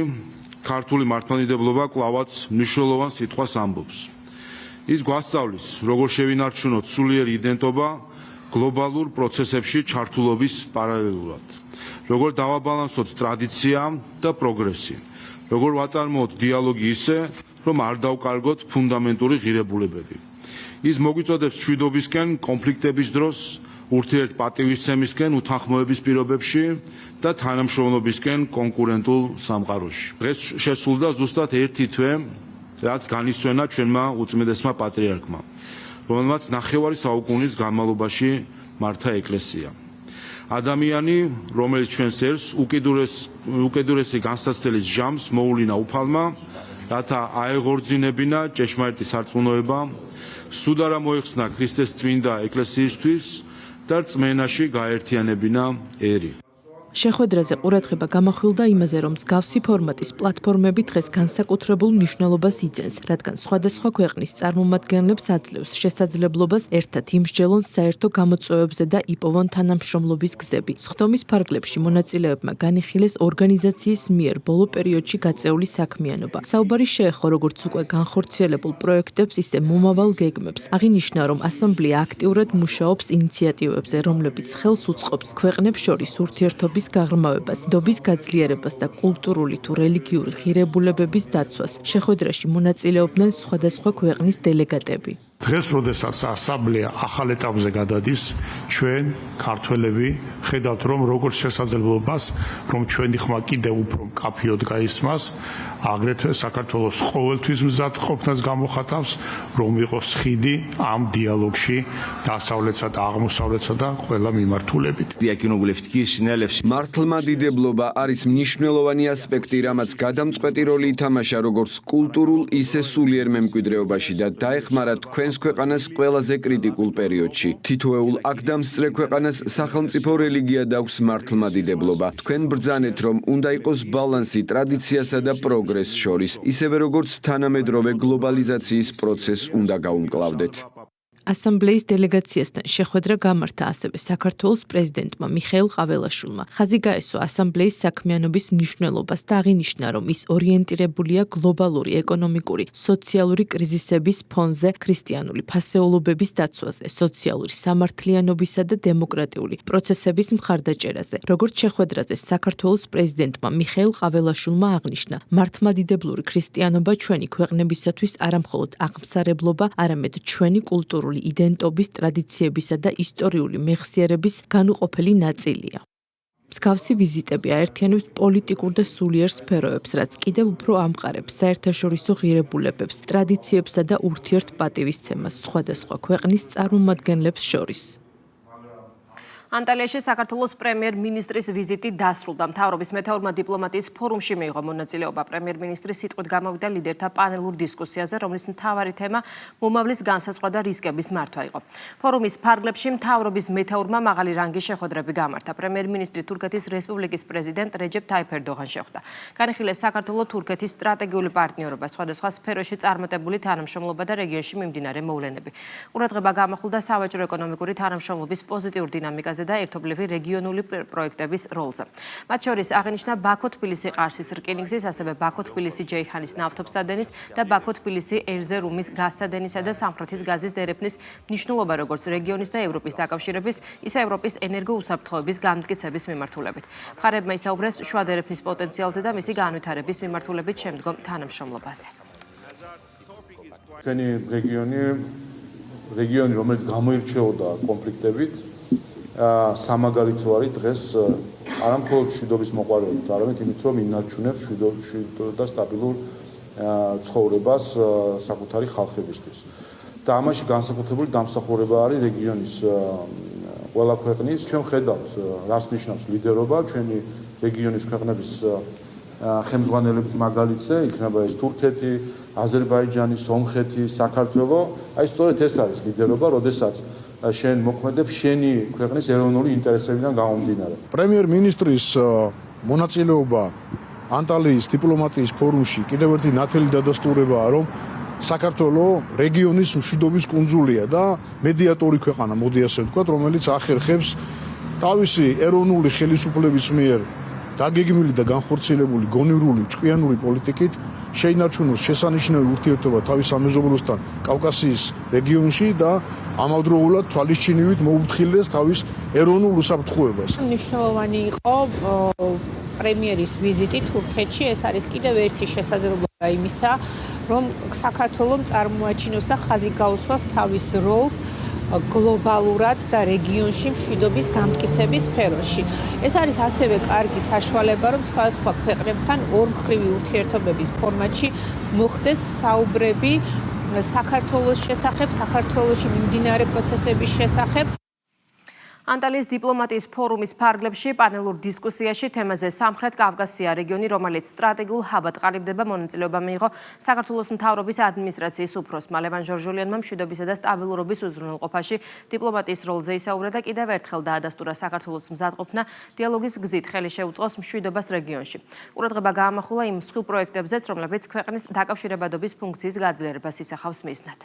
ქართული მართლმადიდებლობა კვლავაც მნიშვნელოვან სიტყვას ამბობს. ის გვასწავლის, როგორ შევინარჩუნოთ სულიერი იდენტობა გლობალურ პროცესებში ჩართულობის პარალელურად, როგორ დავაბალანსოთ ტრადიცია და პროგრესი, როგორ ვაწარმოოთ დიალოგი ისე, რომ არ დავკარგოთ ფუნდამენტური ღირებულებები. ის მოგვიწოდებს მშვიდობისკენ კონფლიქტების დროს, ურთიერთპატივისცემისკენ უთანხმოების პირობებში და თანამშრომლობისკენ კონკურენტულ სამყაროში. დღეს შესრულდა ზუსტად 1 თვე, რაც განისვენა ჩვენმა უწმიდესმა პატრიარქმა, რომელმაც 9 საუკუნის განმავლობაში მართა ეკლესია. ადამიანი, რომელიც ჩვენს ერს უკიდურესი განსაცდელის ჟამს მოულინა უფალმა, რათა აეღორძინებინა ჭეშმარიტი სარწმუნოება, სულ არა მოეხსნა ქრისტეს წმინდა ეკლესიისთვის და რწმენაში გაერთიანებინა ერი. შეხვედრაზე ყურადღება გამახვილდა იმაზე, რომ მსგავსი ფორმატის პლატფორმები დღეს განსაკუთრებულ მნიშვნელობას იძენს, რადგან სხვადასხვა ქვეყნის წარმომადგენლებს აძლევს შესაძლებლობას ერთად იმსჯელონ საერთო გამოწვევებზე და იპოვონ თანამშრომლობის გზები. სხდომის ფარგლებში მონაწილეებმა განიხილეს ორგანიზაციის მიერ ბოლო პერიოდში გაწეული საქმიანობა. საუბარი შეეხო როგორც უკვე განხორციელებულ პროექტებს, ისე მომავალ გეგმებს. აღინიშნა, რომ ასამბლეა აქტიურად მუშაობს ინიციატივებზე, რომლებიც ხელს უწყობს ქვეყნებს შორის ურთიერთობის გაღრმავებას, ნდობის გაძლიერებას და კულტურული თუ რელიგიური ღირებულებების დაცვას. შეხვედრაში მონაწილეობდნენ სხვადასხვა ქვეყნის დელეგატები. დღეს, როდესაც ასამბლეა ახალ ეტაპზე გადადის, ჩვენ ქართველები ხედავთ, რომ როგორც შესაძლებლობას, რომ ჩვენი ხმა კიდევ უფრო მკაფიოდ გაისმას, აგრეთვე საქართველოს ყოველთვის მზად ყოფნას გამოხატავს, რომ იყოს ხიდი ამ დიალოგში დასავლეთსა და აღმოსავლეთსა და ყველა მიმართულებით. მართლმადიდებლობა არის მნიშვნელოვანი ასპექტი, რამაც გადამწყვეტი როლი ითამაშა როგორც კულტურულ, ისე სულიერ მემკვიდრეობაში და დაეხმარა თქვენს ქვეყანას ყველაზე კრიტიკულ პერიოდში. თითოეულ აქ დამსწრე ქვეყანას სახელმწიფო რელიგია დაქვს მართლმადიდებლობა. თქვენ ბრძანეთ, რომ უნდა იყოს ბალანსი ტრადიციასა და პროგრესს შორის, ისევე როგორც თანამედროვე გლობალიზაციის პროცესს უნდა გაუმკლავდეთ. ასამბლეის დელეგაციასთან შეხვედრა გამართა ასევე საქართველოს პრეზიდენტმა მიხეილ ყაველაშვილმა. ხაზი გაესვა ასამბლეის საქმიანობის მნიშვნელობას და აღინიშნა, რომ ის ორიენტირებულია გლობალური ეკონომიკური, სოციალური კრიზისების ფონზე, ქრისტიანული ფასეულობების დაცვაზე, სოციალური სამართლიანობისა და დემოკრატიული პროცესების მხარდაჭერაზე. როგორც შეხვედრაზე საქართველოს პრეზიდენტმა მიხეილ ყაველაშვილმა აღნიშნა, მართლმადიდებლური ქრისტიანობა ჩვენი ქვეყნებისათვის არამხოლოდ აღმსარებლობა, არამედ ჩვენი კულტურული იდენტობის, ტრადიციებისა და ისტორიული მეხსიერების განუყოფელი ნაწილია. მსგავსი ვიზიტები აერთიანებს პოლიტიკურ და სულიერ სფეროებს, რაც კიდევ უფრო ამყარებს საერთაშორისო ღირებულებებს, ტრადიციებსა და ურთიერთპატივისცემას სხვადასხვა ქვეყნის წარმომადგენლებს შორის. ანტალიაში საქართველოს პრემიერ-მინისტრის ვიზიტი დასრულდა. მთავრობის მეთაურმა დიპლომატიის ფორუმში მიიღო მონაწილეობა. პრემიერ-მინისტრი სიტყვით გამოვიდა ლიდერთა პანელურ დისკუსიაზე, რომლის მთავარი თემა მომავლის განსაზღვრა და რისკების მართვა იყო. ფორუმის ფარგლებში მთავრობის მეთაურმა მაღალი რანგის შეხვედრები გამართა. პრემიერ-მინისტრი თურქეთის რესპუბლიკის პრეზიდენტ რეჯეპ ტაიფ ერდოღანს შეხვდა. განიხილეს საქართველო-თურქეთის სტრატეგიული პარტნიორობა, სხვადასხვა სფეროში წარმატებული თანამშრომლობა და რეგიონში მიმდინარე მოვლენები. ყურადღება გამახვილდა სავაჭრო ეკონომიკური თანამშრომლობის პოზიტიურ დინამიკაზე და ერთობლივი რეგიონული პროექტების როლზე. მათ შორის აღინიშნა ბაქო-თბილისი-ყარსის რკინიგზის, ასევე ბაქო-თბილისი-ჯეიჰანის ნავთობსადენის და ბაქო-თბილისი ერზერუმის გაზსადენისა და სამხრეთის გაზის დერეფნის მნიშვნელობა როგორც რეგიონის და ევროპის დაკავშირების, ისე ევროპის ენერგოუსაფრთხოების გამტკიცების მიმართულებით. მხარეებმა ისაუბრეს შუა დერეფნის პოტენციალზე და მისი განვითარების მიმართულებით შემდგომ თანამშრომლობაზე. ჩვენი რეგიონი, რომელიც გამოირჩეოდა კონფლიქტებით, სამაგალითო არის დღეს არა მხოლოდ მშვიდობის მოყვარეობით, არამედ იმით, რომ ინარჩუნებს მშვიდ და სტაბილურ ცხოვრებას საკუთარი ხალხებისთვის. და ამაში განსაკუთრებული დამსახურება არის რეგიონის ყველა ქვეყნის. ჩვენ ხედავთ, რას ნიშნავს ლიდერობა ჩვენი რეგიონის ქვეყნების ხელმძღვანელების მაგალითზე, იქნება ეს თურქეთი, აზერბაიჯანი, სომხეთი, საქართველო. აი სწორედ ეს არის ლიდერობა, როდესაც შენ მოქმედებ შენი ქვეყნის ეროვნული ინტერესებიდან გამომდინარე. პრემიერ-მინისტრის მონაწილეობა ანტალიის დიპლომატიის ფორუმში კიდევ ერთი ნათელი დადასტურებაა, რომ საქართველო რეგიონის მშვიდობის კუნძულია და მედიატორი ქვეყანა, მოდი ასე ვთქვათ, რომელიც ახერხებს თავისი ეროვნული ხელისუფლების მიერ დაგეგმილი და განხორციელებული გონივრული ჭკვიანური პოლიტიკით შეინარჩუნოს შესანიშნავი ურთიერთობა თავის სამეზობლოსთან კავკასიის რეგიონში და ამავდროულად თვალისჩინივით მოუფრთხილდეს თავის ეროვნულ უსაფრთხოებას. მნიშვნელოვანი იყო პრემიერის ვიზიტი თურქეთში. ეს არის კიდევ ერთი შესაძლებლობა იმისა, რომ საქართველომ წარმოაჩინოს და ხაზი გაუსვას თავის როლს გლობალურად და რეგიონში მშვიდობის გამტკიცების სფეროში. ეს არის ასევე კარგი საშუალება, რომ სხვადასხვა ქვეყნებთან ორმხრივი ურთიერთობების ფორმატში მოხდეს საუბრები საქართველოს შესახებ, საქართველოში მიმდინარე პროცესების შესახებ. ანტალიის დიპლომატიის ფორუმის ფარგლებში პანელურ დისკუსიაში თემაზე სამხრეთ კავკასია რეგიონი, რომელიც სტრატეგიულ ჰაბად ყალიბდება, მონაწილეობა მიიღო საქართველოს მთავრობის ადმინისტრაციის უფროსმა ლევან ჟორჟოლიანმა მშვიდობისა და სტაბილურობის უზრუნველყოფაში დიპლომატიის როლზე ისაუბრა და კიდევ ერთხელ დაადასტურა საქართველოს მზადყოფნა დიალოგის გზით ხელი შეუწყოს მშვიდობას რეგიონში. ყურადღება გაამახვილა იმ მსხვილ პროექტებზეც, რომლებიც ქვეყნის დაკავშირებადობის ფუნქციის გაძლიერებას ისახავს მიზნად.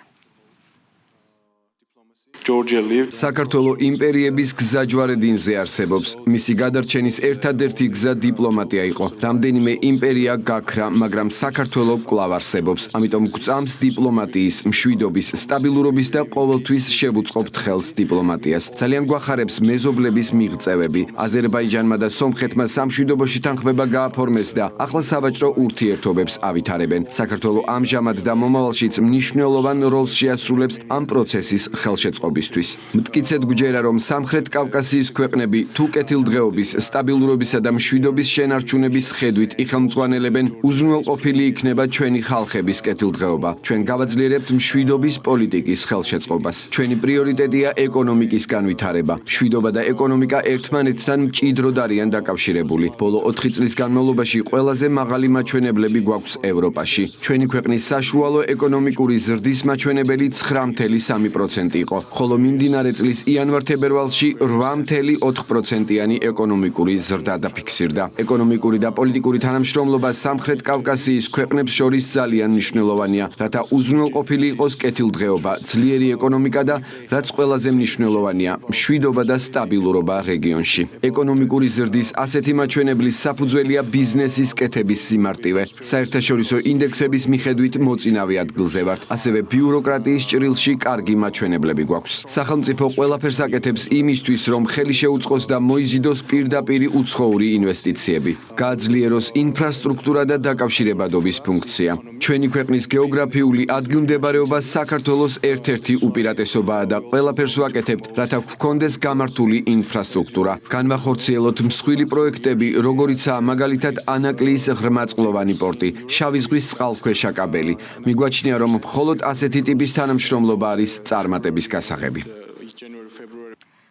საქართველო იმპერიების გზაჯვარედინზე არსებობს. მისი გადარჩენის ერთადერთი გზა დიპლომატია იყო. რამდენიმე იმპერია გაქრა, მაგრამ საქართველო კვლავ არსებობს. ამიტომ გვწამს დიპლომატიის, მშვიდობის, სტაბილურობის და ყოველთვის შევუწყობთ ხელს დიპლომატიას. ძალიან გვახარებს მეზობლების მიღწევები. აზერბაიჯანმა და სომხეთმა სამშვიდობოში თანხმება გააფორმეს და ახლა სავაჭრო ურთიერთობებს ავითარებენ. საქართველო ამჟამად და მომავალშიც მნიშვნელოვან როლს შეასრულებს ამ პროცესის ხელშეწყობისთვის. მტკიცედ გვჯერა, რომ სამხრეთ კავკასიის ქვეყნები თუ კეთილდღეობის, სტაბილურობისა და მშვიდობის შენარჩუნების ხედვით იხელმძღვანელებენ, უზრუნველყოფილი იქნება ჩვენი ხალხების კეთილდღეობა. ჩვენ გავაძლიერებთ მშვიდობის პოლიტიკის ხელშეწყობას. ჩვენი პრიორიტეტია ეკონომიკის განვითარება. მშვიდობა და ეკონომიკა ერთმანეთთან მჭიდროდ არიან დაკავშირებული. ბოლო 4 წლის განმავლობაში ყველაზე მაღალი მაჩვენებლები გვაქვს ევროპაში. ჩვენი ქვეყნის საშუალო ეკონომიკური ზრდის მაჩვენებელი 9.3% იყო. ხოლო მიმდინარე წლის იანვარ-თებერვალში 8.4%-იანი ეკონომიკური ზრდა დაფიქსირდა. ეკონომიკური და პოლიტიკური თანამშრომლობა სამხრეთ კავკასიის ქვეყნებს შორის ძალიან მნიშვნელოვანია, რათა უზრუნველყოფილი იყოს კეთილდღეობა, ძლიერი ეკონომიკა და რაც ყველაზე მნიშვნელოვანია, მშვიდობა და სტაბილურობა რეგიონში. ეკონომიკური ზრდის ასეთი მაჩვენებლის საფუძველია ბიზნესის კეთების სიმარტივე. საერთაშორისო ინდექსების მიხედვით მოწინავე ადგილზე ვართ, ასევე ბიუროკრატიის ჭრილში კარგი მაჩვენებლები გვაქვს. სახელმწიფო ყველაფერს აკეთებს იმისთვის, რომ ხელი შეუწყოს და მოიზიდოს პირდაპირი უცხოური ინვესტიციები. გააძლიეროს ინფრასტრუქტურა და დაკავშირებადობის ფუნქცია. ჩვენი ქვეყნის გეოგრაფიული ადგილმდებარეობა საქართველოს ერთ-ერთი უპირატესობაა და ყველაფერს ვაკეთებთ, რათა გვქონდეს გამართული ინფრასტრუქტურა. განვახორციელოთ მსხვილი პროექტები, როგორიცაა მაგალითად ანაკლიის ღრმაწყლოვანი პორტი, შავი ზღვის წყალქვეშა კაბელი. მიგვაჩნია, რომ მხოლოდ ასეთი ტიპის თანამშრომლობა არის წარმატების გასაღები.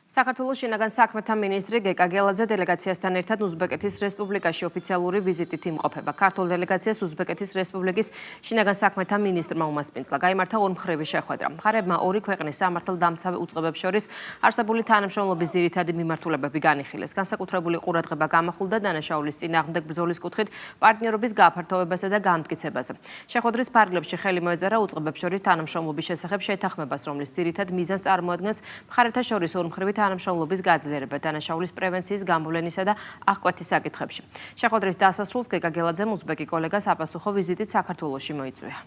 საქართველოს შინაგან საქმეთა მინისტრი გეკა გელაძე დელეგაციასთან ერთად უზბეკეთის რესპუბლიკაში ოფიციალური ვიზიტით იმყოფება. ქართულ დელეგაციას უზბეკეთის რესპუბლიკის შინაგან საქმეთა მინისტრმა უმასპინძლა. გაიმართა ორმხრივი შეხვედრა. მხარეებმა ორი ქვეყნის სამართალდამცავ უწყებებს შორის არსებული თანამშრომლობის ძირითადი მიმართულებები განიხილეს. განსაკუთრებული ყურადღება გამახვილდა დანაშაულის წინააღმდეგ ბრძოლის კუთხით პარტნიორობის გაფართოვებასა და განმტკიცებაზე. შეხვედრის ფარგლებში ხელი მოეწერა უწყებებს შორის თანამშრომლობის შესახებ შეთანხმებას, რომლის ძირითად მიზანს წარმოადგენს მხარეთა შორის ორმხრივი თანამშრომლობის გაძლიერება დანაშაულის პრევენციის გამოვლენისა და აღკვეთის საკითხებში. შეხვედრის დასასრულს გეკა გელაძემ უზბეკი კოლეგას აპასუხო ვიზიტით საქართველოში მოიწვია.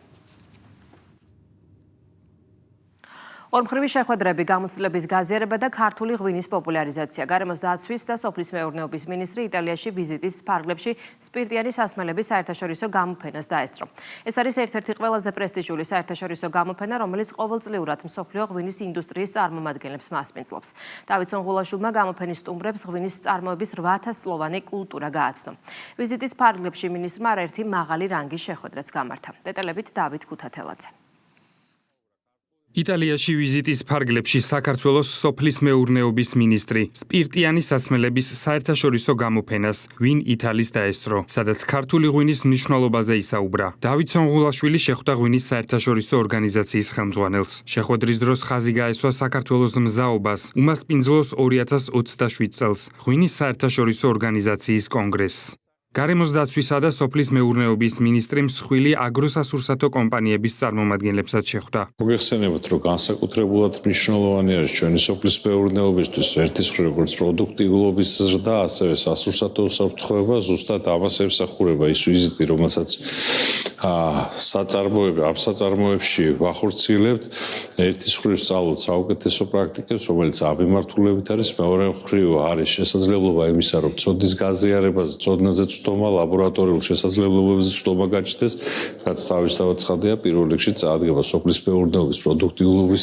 ორმხრივი შეხვედრები, გამოცდილების გაზიარება და ქართული ღვინის პოპულარიზაცია. გარემოს დაცვის და სოფლის მეურნეობის მინისტრი იტალიაში ვიზიტის ფარგლებში სპირტიანი სასმელების საერთაშორისო გამოფენას დაესწრო. ეს არის ერთ-ერთი ყველაზე პრესტიჟული საერთაშორისო გამოფენა, რომელიც ყოველწლიურად მსოფლიო ღვინის ინდუსტრიის წარმომადგენლებს მასპინძლობს. დავით სონღულაშვილმა გამოფენის სტუმრებს ღვინის წარმოების 800 სლოვანი კულტურა გააცნო. ვიზიტის ფარგლებში მინისტრმა არაერთი მაღალი რანგის შეხვედრაც გამართა. დეტალებით დავით ქუთათელაძე. იტალიაში ვიზიტის ფარგლებში საქართველოს სოფლის მეურნეობის მინისტრი სპირტიანი სასმელების საერთაშორისო გამოფენას ვინ იტალის დაესწრო, სადაც ქართული ღვინის მნიშვნელობაზე ისაუბრა. დავით სონღულაშვილი შეხვდა ღვინის საერთაშორისო ორგანიზაციის ხელმძღვანელს. შეხვედრის დროს ხაზი გაესვა საქართველოს მზაობას უმასპინძლოს 2027 წელს ღვინის საერთაშორისო ორგანიზაციის კონგრესს. გარემოს დაცვისა და სოფლის მეურნეობის მინისტრი მსხვილი აგროსასურსათო კომპანიების წარმომადგენლებსაც შეხვდა. მოგეხსენებათ, რომ განსაკუთრებულად მნიშვნელოვანი არის ჩვენი სოფლის მეურნეობისთვის ერთის მხრივ როგორც პროდუქტიულობის ზრდა, ასევე სასურსათო უსაფრთხოება, ზუსტად ამას ემსახურება ის ვიზიტი, რომელსაც საწარმოებში ვახორციელებთ, ერთის მხრივ სწავლობთ საუკეთესო პრაქტიკებს, რომელიც ამიმართულებით არის, მეორე მხრივ არის შესაძლებლობა იმისა, რომ წოდის გაზიარებაზე, წოდნაზე ცდომა ლაბორატორიულ შესაძლებლობებზე ცდომა გაჩნდეს, რაც თავისთავად ცხადია პირველ რიგში წაადგება სოფლის მეურნეობის პროდუქტიულობის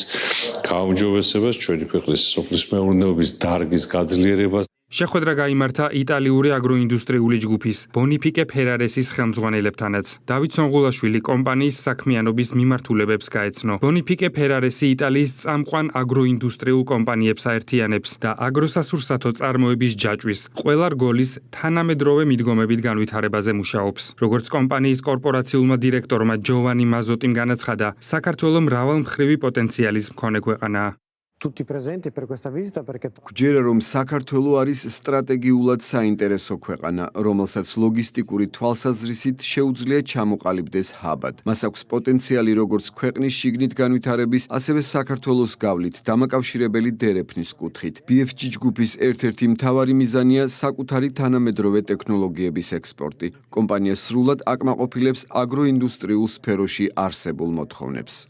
გაუმჯობესებას, ჩვენი ქვეყნის სოფლის მეურნეობის დარგის გაძლიერებას. შეხვედრა გაიმართა იტალიური აგროინდუსტრიული ჯგუფის ბონიფიკე ფერარესის ხელმძღვანელებთანაც. დავით სონღულაშვილი კომპანიის საქმიანობის მიმართულებებს გაეცნო. ბონიფიკე ფერარესი იტალიის წამყვან აგროინდუსტრიულ კომპანიებს აერთიანებს და აგროსასურსათო წარმოების ჯაჭვის ყველა რგოლის თანამედროვე მიდგომებით განვითარებაზე მუშაობს. როგორც კომპანიის კორპორაციულმა დირექტორმა ჯოვანი მაზოტიმ განაცხადა, საქართველო მრავალმხრივი პოტენციალის მქონე ქვეყანაა. გვჯერა, რომ საქართველო არის სტრატეგიულად საინტერესო ქვეყანა, რომელსაც ლოგისტიკური თვალსაზრისით შეუძლია ჩამოყალიბდეს ჰაბად. მას აქვს პოტენციალი როგორც ქვეყნის შიგნით განვითარების, ასევე საქართველოს გავლით დამაკავშირებელი დერეფნის კუთხით. BFG ჯგუფის ერთ-ერთი მთავარი მიზანია საკუთარი თანამედროვე ტექნოლოგიების ექსპორტი. კომპანია სრულად აკმაყოფილებს აგროინდუსტრიულ სფეროში არსებულ მოთხოვნებს.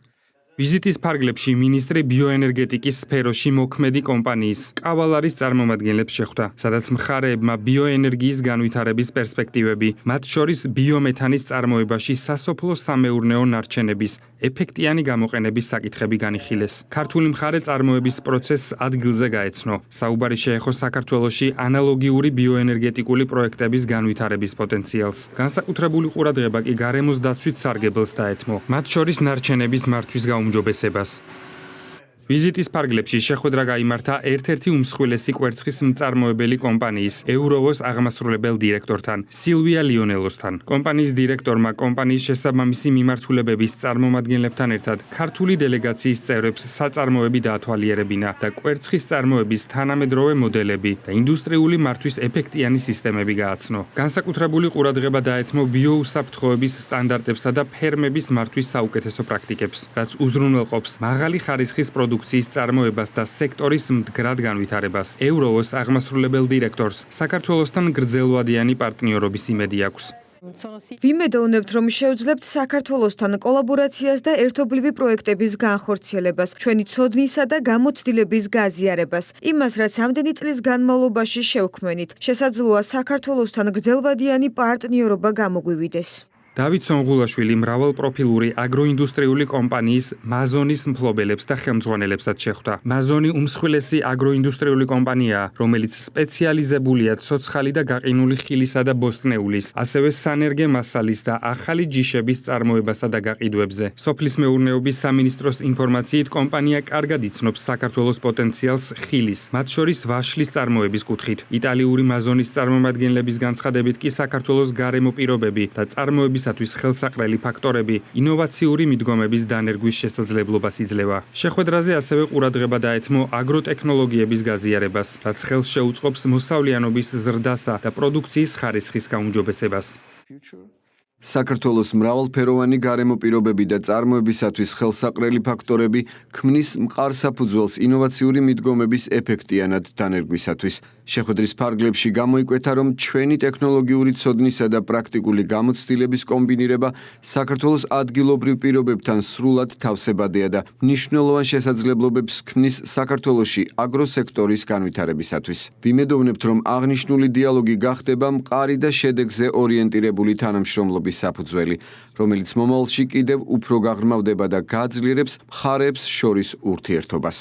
ვიზიტის ფარგლებში მინისტრი ბიოენერგეტიკის სფეროში მოქმედი კომპანიის კავალარის წარმომადგენლებს შეხვდა, სადაც მხარეებმა ბიოენერგიის განვითარების პერსპექტივები, მათ შორის ბიომეთანის წარმოებაში სასოფლო სამეურნეო ნარჩენების ეფექტიანი გამოყენების საკითხები განიხილეს. ქართული მხარე წარმოების პროცესს ადგილზე გაეცნო. საუბარი შეეხო საქართველოში ანალოგიური ბიოენერგეტიკული პროექტების განვითარების პოტენციალს. განსაკუთრებული ყურადღება კი გარემოს დაცვით სარგებელს დაეთმო, მათ შორის ნარჩენების მართვის გაუმჯობესებას. ვიზიტის ფარგლებში შეხვედრა გაიმართა ერთ-ერთი უმსხვილესი კვერცხის მწარმოებელი კომპანიის ევროვოს აღმასრულებელ დირექტორთან, სილვია ლიონელოსთან. კომპანიის დირექტორმა კომპანიის შესაბამისი მიმართულებების წარმომადგენლებთან ერთად ქართული დელეგაციის წევრებს საწარმოები დაათვალიერებინა და კვერცხის წარმოების თანამედროვე მოდელები და ინდუსტრიული მართვის ეფექტიანი სისტემები გააცნო. განსაკუთრებული ყურადღება დაეთმო ბიოუსაფრთხოების სტანდარტებსა და ფერმების მართვის საუკეთესო პრაქტიკებს, რაც უზრუნველყოფს მაღალი ხარისხის პროდუქციის წარმოებას და სექტორის მდგრად განვითარებას. ევროვოს აღმასრულებელ დირექტორს საქართველოსთან გრძელვადიანი პარტნიორობის იმედი აქვს. ვიმედოვნებთ, რომ შევძლებთ საქართველოსთან კოლაბორაციას და ერთობლივი პროექტების განხორციელებას, ჩვენი ცოდნისა და გამოცდილების გაზიარებას, იმას, რაც ამდენი წლის განმავლობაში შევქმნით. შესაძლოა საქართველოსთან გრძელვადიანი პარტნიორობა გამოგვივიდეს. დავით სონღულაშვილი მრავალპროფილური აგროინდუსტრიული კომპანიის მაზონის მფლობელებს და ხელმძღვანელებსაც შეხვდა. მაზონი უმსხვილესი აგროინდუსტრიული კომპანიაა, რომელიც სპეციალიზებულია ცოცხალი და გაყინული ხილისა და ბოსტნეულის, ასევე სანერგე მასალის და ახალი ჯიშების წარმოებასა და გაყიდვებზე. სოფლის მეურნეობის სამინისტროს ინფორმაციით, კომპანია კარგად იცნობს საქართველოს პოტენციალს ხილის, მათ შორის ვაშლის წარმოების კუთხით. იტალიური მაზონის წარმომადგენლების განცხადებით კი საქართველოს გარემო პირობები და წარმოებისათვის ხელსაყრელი ფაქტორები ინოვაციური მიდგომების დანერგვის შესაძლებლობას იძლევა. შეხვედრაზე ასევე ყურადღება დაეთმო აგროტექნოლოგიების გაზიარებას, რაც ხელს შეუწყობს მოსავლიანობის ზრდასა და პროდუქციის ხარისხის გაუმჯობესებას. საქართველოს მრავალფეროვანი გარემო პირობები და წარმოებისათვის ხელსაყრელი ფაქტორები ქმნის მყარ საფუძველს ინოვაციური მიდგომების ეფექტიანად დანერგვისათვის. შეხვედრის ფარგლებში გამოიკვეთა, რომ ჩვენი ტექნოლოგიური ცოდნისა და პრაქტიკული გამოცდილების კომბინირება საქართველოს ადგილობრივ პირობებთან სრულად თავსებადია და მნიშვნელოვან შესაძლებლობებს ქმნის საქართველოში აგროსექტორის განვითარებისათვის. ვიმედოვნებთ, რომ აღნიშნული დიალოგი გახდება მყარი და შედეგზე ორიენტირებული თანამშრომლობის საფუძველი, რომელიც მომავალში კიდევ უფრო გაღრმავდება და გააძლიერებს მხარეებს შორის ურთიერთობას.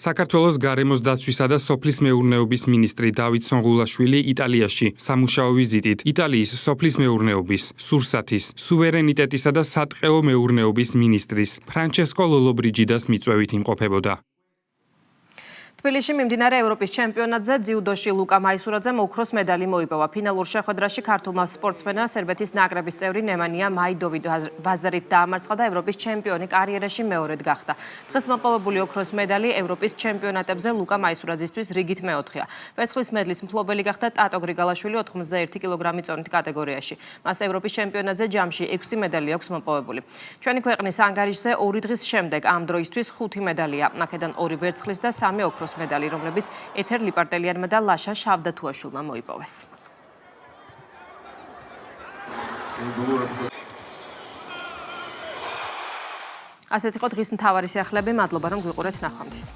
საქართველოს გარემოს დაცვისა და სოფლის მეურნეობის მინისტრი დავით სონღულაშვილი იტალიაში სამუშაო ვიზიტით იტალიის სოფლის მეურნეობის, სურსათის, სუვერენიტეტისა და სატყეო მეურნეობის მინისტრის ფრანჩესკო ლოლობრიჯიდას მიწვევით იმყოფებოდა. თბილისში მიმდინარე ევროპის ჩემპიონატზე ძიუდოში ლუკა მაისურაძემ ოქროს medali მოიპოვა. ფინალურ შეხვედრაში ქართულმა სპორტსმენმა სერბეთის ნაკრების წევრი ნემანია მაიდოვი ბაზარით დაამარცხა და ევროპის ჩემპიონი კარიერაში მეორედ გახდა. დღეს მოპოვებული ოქროს medali ევროპის ჩემპიონატებზე ლუკა მაისურაძისთვის რიგით მეოთხეა. ვერცხლის მედლის მფლობელი გახდა ტატო გრიგალაშვილი 91 კილოგრამის წონით კატეგორიაში. მას ევროპის ჩემპიონატზე ჯამში 6 medali აქვს მოპოვებული. ჩვენი ქვეყნის ანგარიშზე 2 დღის შემდეგ ამ დროისთვის 5 medaliა. აქედან 2 ვერცხლის და 3 ოქროს medali, რომლებიც ეთერ ლიპარტელიანმა და ლაშა შავდათუაშვილმა მოიპოვეს. ასეთ იყო დღის მთავარი სიახლეები. მადლობა რომ გვიყურეთ ნახვამდის.